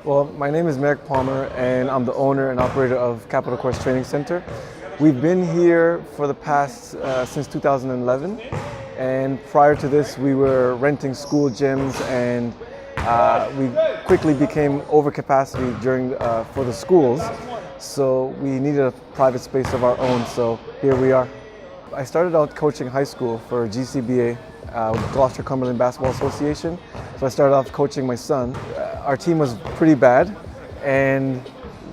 Well, my name is Merrick Palmer, and I'm the owner and operator of Capital Course Training Center. We've been here for the past since 2011, and prior to this, we were renting school gyms, and we quickly became overcapacity for the schools. So we needed a private space of our own. So here we are. I started out coaching high school for GCBA, with Gloucester Cumberland Basketball Association. So I started off coaching my son. Our team was pretty bad, and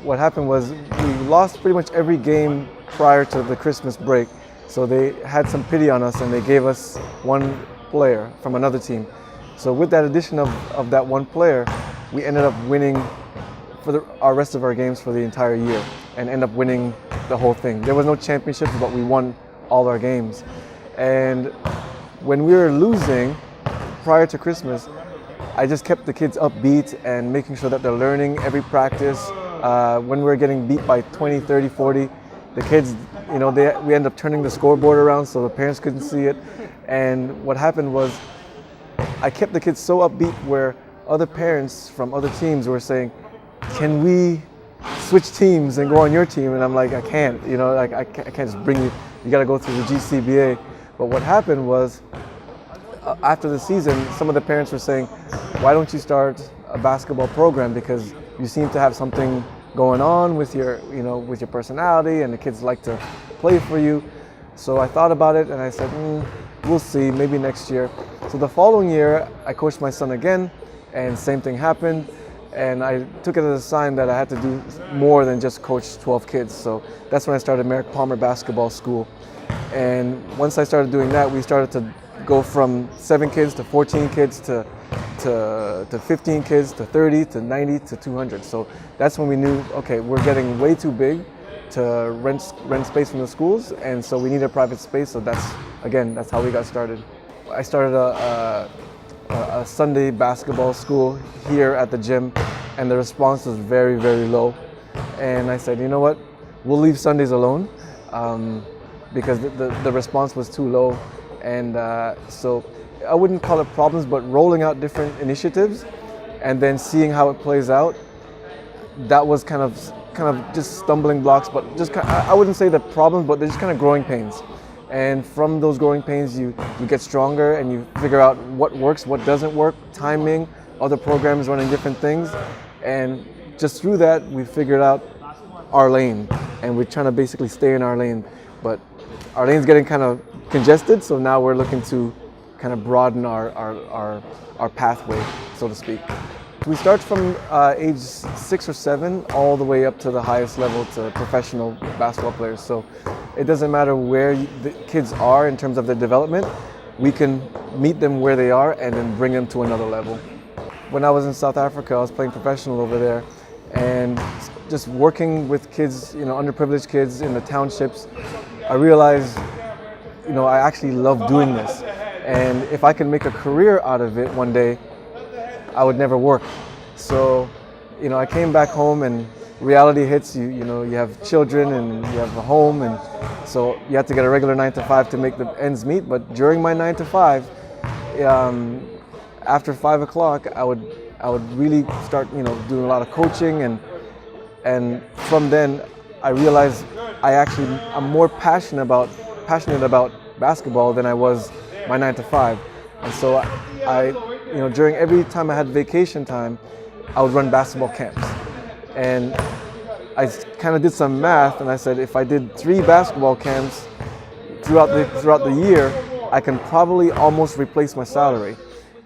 what happened was we lost pretty much every game prior to the Christmas break. So they had some pity on us, and they gave us one player from another team. So with that addition of that one player, we ended up winning for our rest of our games for the entire year, and end up winning the whole thing. There was no championships, but we won all our games. And when we were losing prior to Christmas, I just kept the kids upbeat and making sure that they're learning every practice. When we were getting beat by 20, 30, 40, the kids, we ended up turning the scoreboard around so the parents couldn't see it. And what happened was I kept the kids so upbeat where other parents from other teams were saying, "Can we switch teams and go on your team?" And I'm like, I can't, I can't just bring you. You got to go through the GCBA. But what happened was, after the season, some of the parents were saying, "Why don't you start a basketball program? Because you seem to have something going on with your personality, and the kids like to play for you." So I thought about it, and I said, "We'll see, maybe next year." So the following year, I coached my son again, and same thing happened. And I took it as a sign that I had to do more than just coach 12 kids. So that's when I started Merrick Palmer Basketball School. And once I started doing that, we started to go from 7 kids to 14 kids to 15 kids to 30 to 90 to 200. So that's when we knew, okay, we're getting way too big to rent space from the schools, and so we needed a private space. So that's how we got started. I started a Sunday basketball school here at the gym, and the response was very, very low. And I said, you know what, we'll leave Sundays alone, because the response was too low. And so I wouldn't call it problems, but rolling out different initiatives and then seeing how it plays out, that was kind of just stumbling blocks, but I wouldn't say the problems, but they're just kind of growing pains. And from those growing pains, you get stronger, and you figure out what works, what doesn't work, timing, other programs running different things. And just through that, we figured out our lane, and we're trying to basically stay in our lane. But our lane's getting kind of congested, so now we're looking to kind of broaden our pathway, so to speak. We start from age 6 or 7 all the way up to the highest level, to professional basketball players. So it doesn't matter where the kids are in terms of their development, we can meet them where they are and then bring them to another level. When I was in South Africa, I was playing professional over there, and just working with kids, underprivileged kids in the townships, I realized, I actually love doing this. And if I can make a career out of it one day, I would never work. So, I came back home, and reality hits. You have children, and you have a home, and so you have to get a regular 9 to 5 to make the ends meet. But during my 9 to 5, after 5 o'clock, I would really start, doing a lot of coaching, and from then I realized I'm more passionate about basketball than I was my 9 to 5. And so I during every time I had vacation time, I would run basketball camps. And I kind of did some math, and I said, if I did 3 basketball camps throughout the year, I can probably almost replace my salary.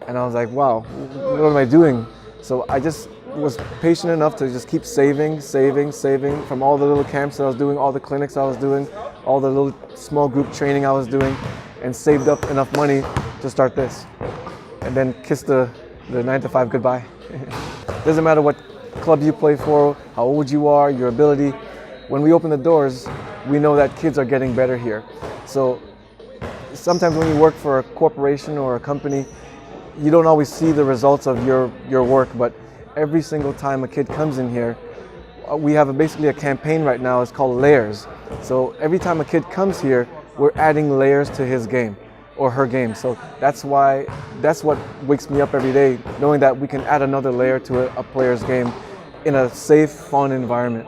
And I was like, wow, what am I doing? So I just was patient enough to just keep saving from all the little camps that I was doing, all the clinics I was doing, all the little small group training I was doing, and saved up enough money to start this. And then kiss the 9 to 5 goodbye. Doesn't matter what club you play for, how old you are, your ability. When we open the doors, we know that kids are getting better here. So sometimes when you work for a corporation or a company, you don't always see the results of your work, but every single time a kid comes in here, we have basically a campaign right now. It's called Layers. So every time a kid comes here, we're adding layers to his game or her game. So that's what wakes me up every day, knowing that we can add another layer to a player's game. in a safe, fun environment.